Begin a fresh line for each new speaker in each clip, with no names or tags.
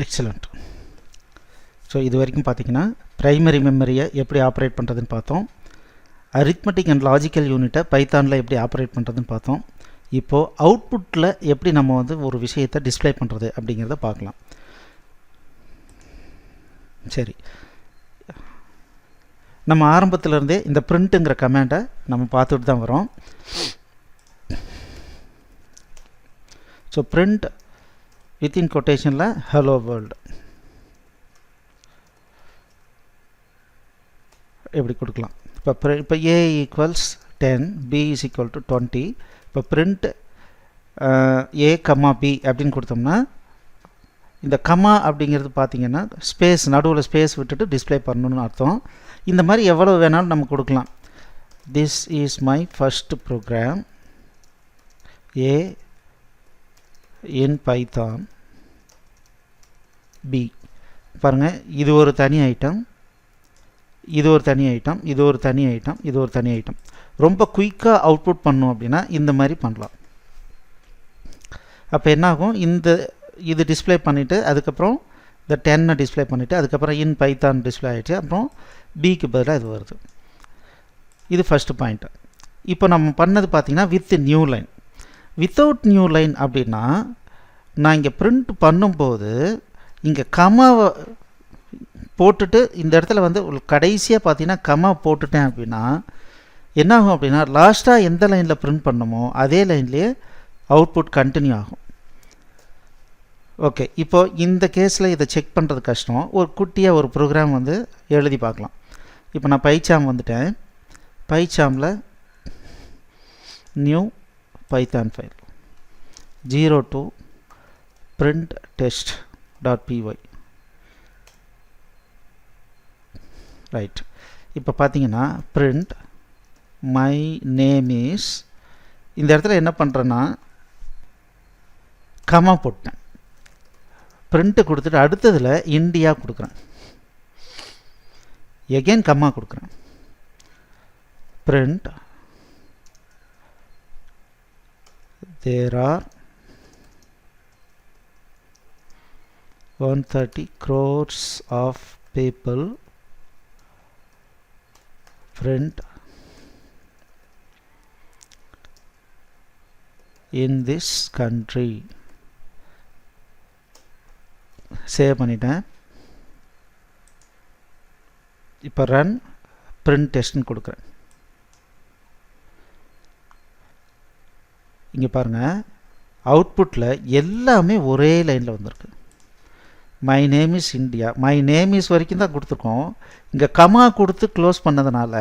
Excellent. So இது வரைக்கும் பார்த்தீங்கன்னா ப்ரைமரி மெமரியை எப்படி ஆப்ரேட் பண்ணுறதுன்னு பார்த்தோம். அரித்மெட்டிக் அண்ட் லாஜிக்கல் யூனிட்டை பைத்தானில் எப்படி ஆப்ரேட் பண்ணுறதுன்னு பார்த்தோம். இப்போது அவுட்புட்டில் எப்படி நம்ம வந்து ஒரு விஷயத்தை டிஸ்ப்ளே பண்ணுறது அப்படிங்கிறத பார்க்கலாம். சரி, நம்ம ஆரம்பத்திலேருந்தே இந்த பிரிண்ட்டுங்கிற கமாண்டை நம்ம பார்த்துட்டு தான் வரோம். ஸோ பிரிண்ட் வித்தின் கொட்டேஷனில் ஹலோ வேர்ல்டு எப்படி கொடுக்கலாம். இப்போ a equals 10, b is equal to 20. இப்போ பிரிண்ட் a கமா b அப்படின்னு கொடுத்தோம்னா இந்த கமா அப்படிங்கிறது பார்த்திங்கன்னா ஸ்பேஸ், நடுவில் ஸ்பேஸ் விட்டுட்டு டிஸ்ப்ளே பண்ணணும்னு அர்த்தம். இந்த மாதிரி எவ்வளோ வேணாலும் நம்ம கொடுக்கலாம். This is my first program a in Python b. பாருங்கள், இது ஒரு தனி ஐட்டம், இது ஒரு தனி ஐட்டம், இது ஒரு தனி ஐட்டம், இது ஒரு தனி ஐட்டம். ரொம்ப குயிக்காக அவுட்புட் பண்ணோம் அப்படின்னா இந்த மாதிரி பண்ணலாம். அப்போ என்னாகும், இது டிஸ்ப்ளே பண்ணிவிட்டு அதுக்கப்புறம் இந்த 10 டிஸ்ப்ளே பண்ணிவிட்டு அதுக்கப்புறம் இன் பைத்தான் டிஸ்ப்ளே ஆகிடுச்சு. அப்புறம் பிக்கு பதிலாக இது வருது. இது ஃபஸ்ட்டு பாயிண்ட்டு. இப்போ நம்ம பண்ணது பார்த்திங்கன்னா with new line. Without new line அப்படின்னா நான் இங்கே பிரிண்ட் பண்ணும்போது இங்கே கமாவை போட்டுட்டு இந்த இடத்துல வந்து கடைசியாக பார்த்தீங்கன்னா கமா போட்டுட்டேன் அப்படின்னா என்னாகும் அப்படின்னா லாஸ்ட்டாக எந்த லைனில் பிரிண்ட் பண்ணமோ அதே லைன்லேயே அவுட்புட் கண்டினியூ ஆகும். ஓகே, இப்போது இந்த கேஸில் இதை செக் பண்ணுறது கஷ்டம். ஒரு குட்டியாக ஒரு ப்ரோக்ராம் வந்து எழுதி பார்க்கலாம். இப்போ நான் பைச்சாம் வந்துட்டேன். பைச்சாமில் new Python file 02 print test.py. Right, இப்போ பார்த்தீங்கன்னா print my name is, இந்த இடத்துல என்ன பண்ணுறேன்னா கமா போட்டேன், பிரிண்ட்டு கொடுத்துட்டு அடுத்ததில் இந்தியா கொடுக்குறேன், எகெயின் கமா கொடுக்குறேன். print there are 130 crores of people, print in this country. Save பண்ணிட்டேன். இப்போ ரன் print testன்னு கொடுக்குறேன். இங்கே பாருங்கள், அவுட்புட்டில் எல்லாமே ஒரே லைனில் வந்திருக்கு. My name is India, my name is வரைக்கும் தான் கொடுத்துருக்கோம். இங்கே கமா கொடுத்து க்ளோஸ் பண்ணதுனால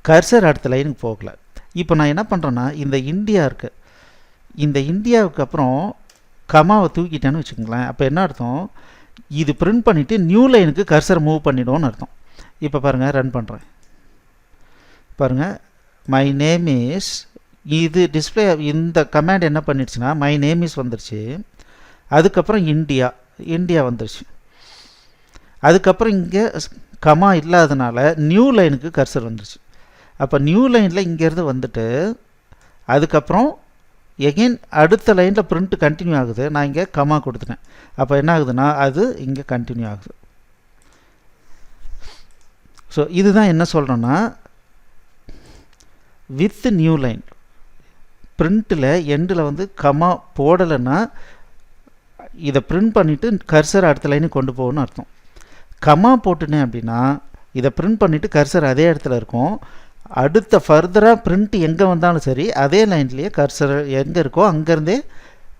கர்சர் அடுத்த லைனுக்கு போகலை. இப்போ நான் என்ன பண்ணுறேன்னா இந்த இந்தியா இருக்குது, இந்த இந்தியாவுக்கு அப்புறம் கமாவை தூக்கிட்டேன்னு வச்சுக்கோங்களேன். அப்போ என்ன அர்த்தம், இது பிரிண்ட் பண்ணிவிட்டு நியூ லைனுக்கு கர்சர் மூவ் பண்ணிவிடுவோன்னு அர்த்தம். இப்போ பாருங்கள், ரன் பண்ணுறேன். பாருங்கள், மை நேம் இஸ், இது டிஸ்பிளே, இந்த கமாண்ட் என்ன பண்ணிடுச்சுன்னா மை நேம் இஸ் வந்துருச்சு. அதுக்கப்புறம் இந்தியா வந்துருச்சு. அதுக்கப்புறம் இங்கே கமா இல்லாதனால நியூ லைனுக்கு கர்சர் வந்துருச்சு. அப்போ நியூ லைனில் இங்கேருந்து வந்துட்டு அதுக்கப்புறம் எகெயின் அடுத்த லைனில் பிரிண்ட் கண்டினியூ ஆகுது. நான் இங்கே கமா கொடுத்துட்டேன். அப்போ என்ன ஆகுதுன்னா அது இங்கே கண்டினியூ ஆகுது. ஸோ இதுதான் என்ன சொல்கிறோன்னா வித் நியூ லைன். பிரிண்ட்டில் எண்டில் வந்து கமா போடலைன்னா இதை பிரிண்ட் பண்ணிவிட்டு கர்சர் அடுத்த லைனுக்கு கொண்டு போகணும்னு அர்த்தம். கமா போட்டுனேன் அப்படின்னா இதை பிரிண்ட் பண்ணிவிட்டு கர்சர் அதே இடத்துல இருக்கும். அடுத்த ஃபர்தராக பிரிண்ட் எங்கே வந்தாலும் சரி அதே லைன்லேயே கர்சர் எங்கே இருக்கோ அங்கேருந்தே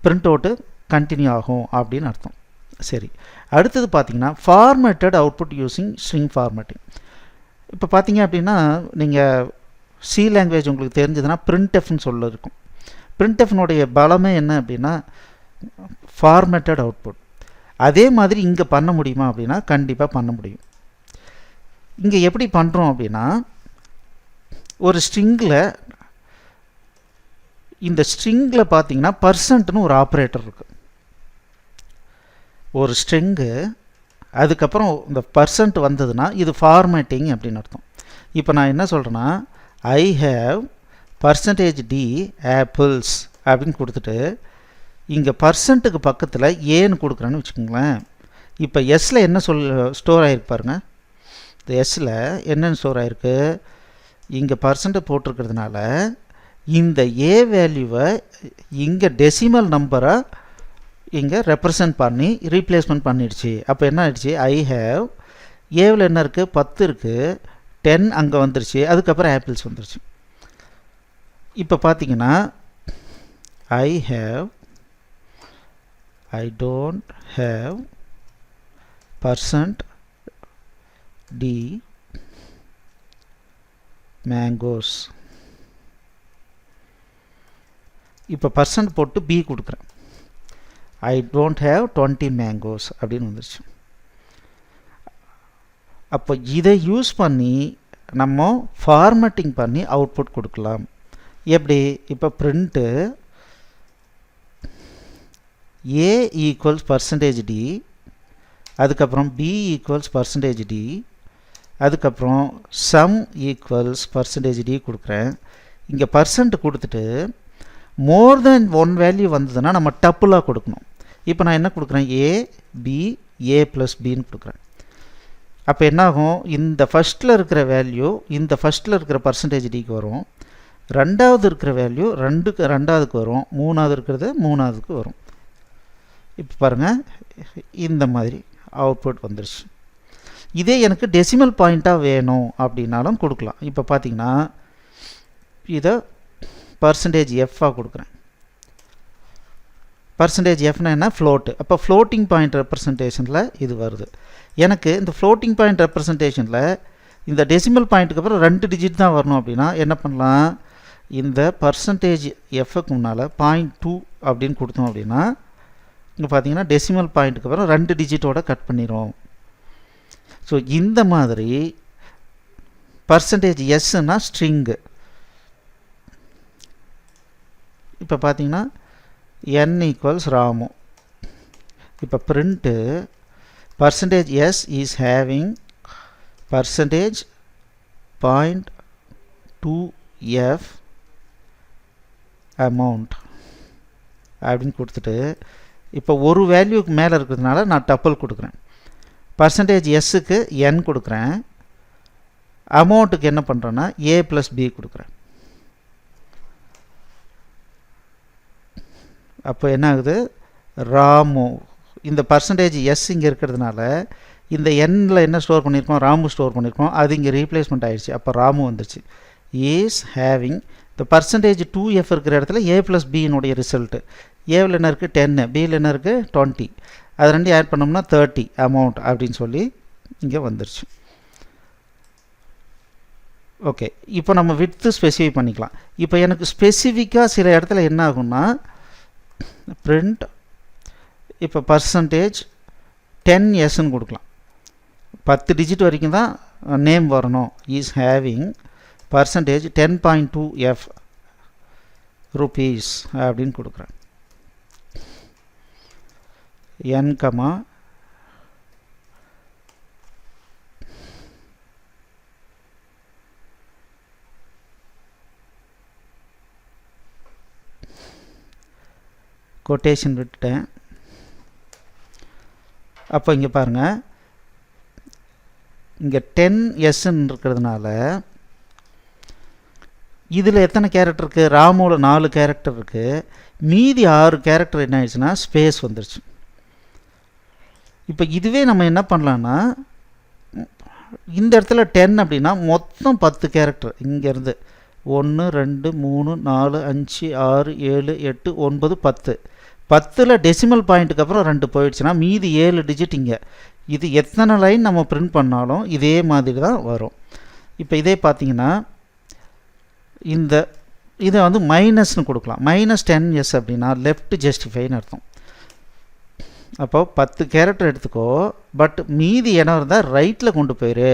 பிரிண்ட் அவுட்டு கண்டினியூ ஆகும் அப்படின்னு அர்த்தம். சரி, அடுத்தது பார்த்திங்கன்னா formatted output using string formatting. இப்போ பார்த்தீங்க அப்படின்னா நீங்கள் சி லாங்குவேஜ் உங்களுக்கு தெரிஞ்சதுன்னா printfன்னு சொல்ல இருக்கும். printfனுடைய பலமே என்ன அப்படின்னா ஃபார்மேட்டட் அவுட்புட். அதே மாதிரி இங்கே பண்ண முடியுமா அப்படின்னா கண்டிப்பாக பண்ண முடியும். இங்கே எப்படி பண்ணுறோம் அப்படின்னா ஒரு ஸ்ட்ரிங்கில், இந்த ஸ்ட்ரிங்கில் பார்த்தீங்கன்னா பர்சன்ட்னு ஒரு ஆப்ரேட்டர் இருக்குது. ஒரு ஸ்ட்ரிங்கு அதுக்கப்புறம் இந்த பர்சன்ட் வந்ததுன்னா இது ஃபார்மேட்டிங் அப்படின்னு அர்த்தம். இப்போ நான் என்ன சொல்கிறேன்னா ஐ ஹேவ் %d ஆப்பிள்ஸ் அப்படின்னு கொடுத்துட்டு இங்கே பர்சன்ட்டுக்கு பக்கத்தில் ஏன்னு கொடுக்குறேன்னு வச்சுக்கோங்களேன். இப்போ எஸ்ஸில் என்ன ஸ்டோர் ஆகிருக்கு பாருங்கள். இந்த எஸ்ஸில் என்னென்ன ஸ்டோர் ஆகிருக்கு, இங்கே பர்சன்ட் போட்டிருக்கிறதுனால இந்த ஏ வேல்யூவை இங்கே டெசிமல் நம்பரை இங்கே ரெப்ரசன்ட் பண்ணி ரீப்ளேஸ்மெண்ட் பண்ணிடுச்சு. அப்போ என்ன ஆயிடுச்சு, ஐ ஹேவ் ஏவில் என்ன இருக்குது, 10 இருக்குது, 10 அங்கே வந்துருச்சு, அதுக்கப்புறம் ஆப்பிள்ஸ் வந்துருச்சு. இப்போ பார்த்தீங்கன்னா I don't have %d mangoes. இப்போ பர்சன்ட் போட்டு பி கொடுக்குறேன். I don't have 20 mangoes அப்படின்னு வந்துருச்சு. அப்போ இதை யூஸ் பண்ணி நம்ம ஃபார்மேட்டிங் பண்ணி அவுட்புட் கொடுக்கலாம். எப்படி, இப்போ பிரிண்ட்டு A ஈக்குவல்ஸ் %d, அதுக்கப்புறம் B ஈக்குவல்ஸ் %d, அதுக்கப்புறம் சம் ஈக்குவல்ஸ் %d கொடுக்குறேன். இங்கே பர்சன்ட் கொடுத்துட்டு மோர் தென் ஒன் வேல்யூ வந்ததுன்னா நம்ம டப்புளாக கொடுக்கணும். இப்போ நான் என்ன கொடுக்குறேன், A B A + Bன்னு கொடுக்குறேன். அப்போ என்னாகும், இந்த ஃபஸ்ட்டில் இருக்கிற வேல்யூ இந்த ஃபஸ்ட்டில் இருக்கிற %dக்கு வரும், ரெண்டாவது இருக்கிற வேல்யூ ரெண்டாவதுக்கு வரும், மூணாவது இருக்கிறது மூணாவதுக்கு வரும். இப்போ பாருங்கள், இந்த மாதிரி அவுட்புட் வந்துருச்சு. இதே எனக்கு டெசிமல் பாயிண்ட்டாக வேணும் அப்படின்னாலும் கொடுக்கலாம். இப்போ பார்த்தீங்கன்னா இதை %f கொடுக்குறேன். %fனா என்ன, ஃப்ளோட்டு. அப்போ ஃப்ளோட்டிங் பாயிண்ட் ரெப்ரசன்டேஷனில் இது வருது. எனக்கு இந்த ஃப்ளோட்டிங் பாயிண்ட் ரெப்ரசன்டேஷனில் இந்த டெசிமல் பாயிண்ட்டுக்கு அப்புறம் 2 டிஜிட் தான் வரணும். அப்படின்னா என்ன பண்ணலாம், இந்த %f முன்னால் 0.2 அப்படின்னு கொடுத்தோம் அப்படின்னா இங்கே பார்த்தீங்கன்னா டெசிமல் பாயிண்ட்டுக்கு அப்புறம் 2 டிஜிட்டோட கட் பண்ணிடும். ஸோ இந்த மாதிரி %sனா ஸ்ட்ரிங்கு. இப்போ பார்த்தீங்கன்னா n ஈக்குவல்ஸ் ராமு. இப்போ print %s is having %.2f amount அப்படின்னு கொடுத்துட்டு இப்போ ஒரு வேல்யூக்கு மேலே இருக்கிறதுனால நான் டப்பிள் கொடுக்குறேன். %sக்கு n கொடுக்குறேன், அமௌண்ட்டுக்கு என்ன பண்ணுறேன்னா A + B கொடுக்குறேன். அப்போ என்ன ஆகுது, ராமு இந்த %s இங்கே இருக்கிறதுனால இந்த எண்ணில் என்ன ஸ்டோர் பண்ணியிருக்கோம், ராமு ஸ்டோர் பண்ணியிருக்கோம், அது இங்கே ரீப்ளேஸ்மெண்ட் ஆகிடுச்சு. அப்போ ராமு வந்துடுச்சு. இஸ் ஹேவிங் இந்த %2f இருக்கிற இடத்துல A + Bனுடைய ரிசல்ட்டு. ஏவில் என்ன இருக்குது 10, பியில் என்ன இருக்குது 20, அது ரெண்டு ஆட் பண்ணோம்னா 30 அமௌண்ட் அப்படின்னு சொல்லி இங்கே வந்துருச்சு. ஓகே, இப்போ நம்ம விட்த்து ஸ்பெசிஃபை பண்ணிக்கலாம். இப்போ எனக்கு ஸ்பெசிஃபிக்காக சில இடத்துல என்ன ஆகும்னா பிரிண்ட் இப்போ %10sன்னு கொடுக்கலாம். 10 டிஜிட் வரைக்கும் தான் நேம் வரணும். இஸ் ஹேவிங் %10.2f rupees அப்படின்னு கொடுக்குறேன். n, கொட்டேஷன் விட்டுட்டேன். அப்போ இங்கே பாருங்கள், இங்கே 10sன்னு இருக்கிறதுனால இதில் எத்தனை கேரக்டர் இருக்குது, ராமுவில் 4 கேரக்டர் இருக்குது, மீதி 6 கேரக்டர் என்ன ஆயிடுச்சுன்னா ஸ்பேஸ் வந்துருச்சு. இப்போ இதுவே நம்ம என்ன பண்ணலான்னா இந்த இடத்துல 10 அப்படின்னா மொத்தம் 10 கேரக்டர், இங்கேருந்து 1 2 3 4 5 6 7 8 9 10, 10ல் டெசிமல் பாயிண்ட்டுக்கு அப்புறம் 2 போயிடுச்சுன்னா மீதி 7 டிஜிட் இங்கே. இது எத்தனை லைன் நம்ம பிரிண்ட் பண்ணாலும் இதே மாதிரி தான் வரும். இப்போ இதே பார்த்தீங்கன்னா இதை வந்து மைனஸ்னு கொடுக்கலாம். -10s அப்படின்னா லெஃப்ட் ஜஸ்டிஃபைன்னு அர்த்தம். அப்போ 10 கேரக்டர் எடுத்துக்கோ, பட் மீதி இடம் இருந்தால் ரைட்டில் கொண்டு போயிரு,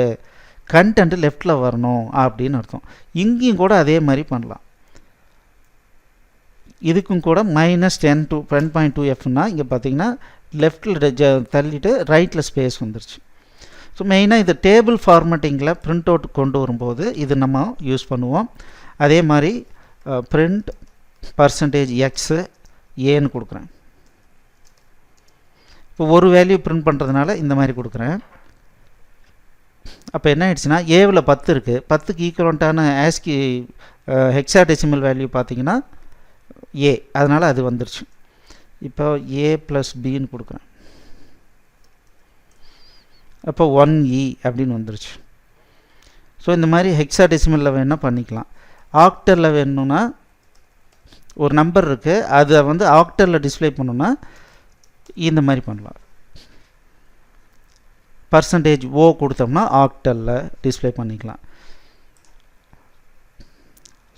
கண்டென்ட் லெஃப்டில் வரணும் அப்படின்னு அர்த்தம். இங்கேயும் கூட அதே மாதிரி பண்ணலாம். இதுக்கும் கூட -10.2fனா இங்கே பார்த்தீங்கன்னா லெஃப்டில் தள்ளிட்டு ரைட்டில் ஸ்பேஸ் வந்துருச்சு. ஸோ மெயினாக இது டேபிள் ஃபார்மேட்டிங்கில் பிரிண்ட் அவுட் கொண்டு வரும்போது இது நம்ம யூஸ் பண்ணுவோம். அதே மாதிரி பிரிண்ட் %x ஏன்னு கொடுக்குறேன். இப்போ ஒரு வேல்யூ பிரிண்ட் பண்ணுறதுனால இந்த மாதிரி கொடுக்குறேன். அப்போ என்ன ஆயிடுச்சுன்னா ஏவில் 10 இருக்குது. 10க்கு ஈக்குவலண்ட்டான ஆஸ்கி ஹெக்ஸாடெசிமல் வேல்யூ பார்த்தீங்கன்னா ஏ, அதனால் அது வந்துருச்சு. இப்போ ஏ ப்ளஸ் பின்னு கொடுக்குறேன். அப்போ 1E அப்படின்னு வந்துருச்சு. ஸோ இந்த மாதிரி ஹெக்ஸாடெசிமலில் வேணால் பண்ணிக்கலாம். ஆக்டலில் வேணும்னா ஒரு நம்பர் இருக்குது, அதை வந்து ஆக்டலில் டிஸ்பிளே பண்ணணுன்னா இந்த மாதிரி பண்ணலாம். பர்சன்டேஜ் ஓ கொடுத்தோம்னா ஆக்டலில் டிஸ்பிளே பண்ணிக்கலாம்.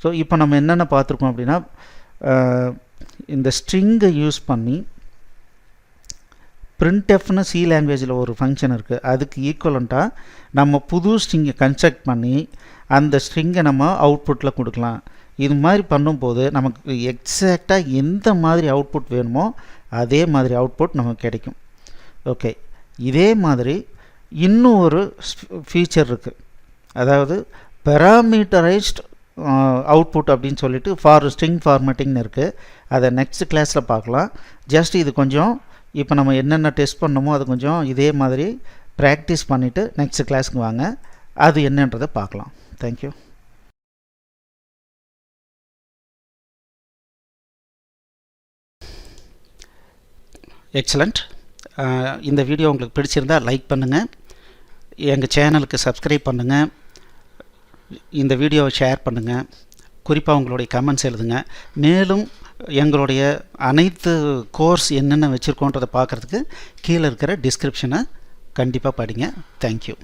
ஸோ இப்போ நம்ம என்னென்ன பார்த்துருக்கோம் அப்படின்னா, இந்த ஸ்ட்ரிங்கை யூஸ் பண்ணி printfனு சி லாங்குவேஜில் ஒரு ஃபங்க்ஷன் இருக்குது, அதுக்கு ஈக்குவலண்ட்டாக நம்ம புது ஸ்ட்ரிங்கை கன்ஸ்ட்ரக்ட் பண்ணி அந்த ஸ்ட்ரிங்கை நம்ம அவுட்புட்டில் கொடுக்கலாம். இது மாதிரி பண்ணும்போது நமக்கு எக்ஸாக்டாக எந்த மாதிரி அவுட்புட் வேணுமோ அதே மாதிரி அவுட்புட் நமக்கு கிடைக்கும். ஓகே, இதே மாதிரி இன்னும் ஒரு ஃபீச்சர் இருக்குது. அதாவது பெராமீட்டரைஸ்ட் அவுட்புட் அப்படின்னு சொல்லிட்டு ஸ்ட்ரிங் ஃபார்மேட்டிங்னு இருக்குது. அதை நெக்ஸ்ட் கிளாஸில் பார்க்கலாம். ஜஸ்ட் இது கொஞ்சம் இப்போ நம்ம என்னென்ன டெஸ்ட் பண்ணணுமோ அது கொஞ்சம் இதே மாதிரி ப்ராக்டிஸ் பண்ணிவிட்டு நெக்ஸ்ட் கிளாஸுக்கு வாங்க, அது என்னன்றதை பார்க்கலாம். தேங்க்யூ. எக்ஸலண்ட். இந்த வீடியோ உங்களுக்கு பிடிச்சிருந்தால் லைக் பண்ணுங்கள், எங்கள் சேனலுக்கு சப்ஸ்கிரைப் பண்ணுங்கள், இந்த வீடியோவை ஷேர் பண்ணுங்கள், குறிப்பாக உங்களுடைய கமெண்ட்ஸ் எழுதுங்க. மேலும் எங்களுடைய அனைத்து கோர்ஸ் என்னென்ன வச்சுருக்கோன்றதை பார்க்குறதுக்கு கீழே இருக்கிற டிஸ்கிரிப்ஷனை கண்டிப்பாக படிங்க. தேங்க்யூ.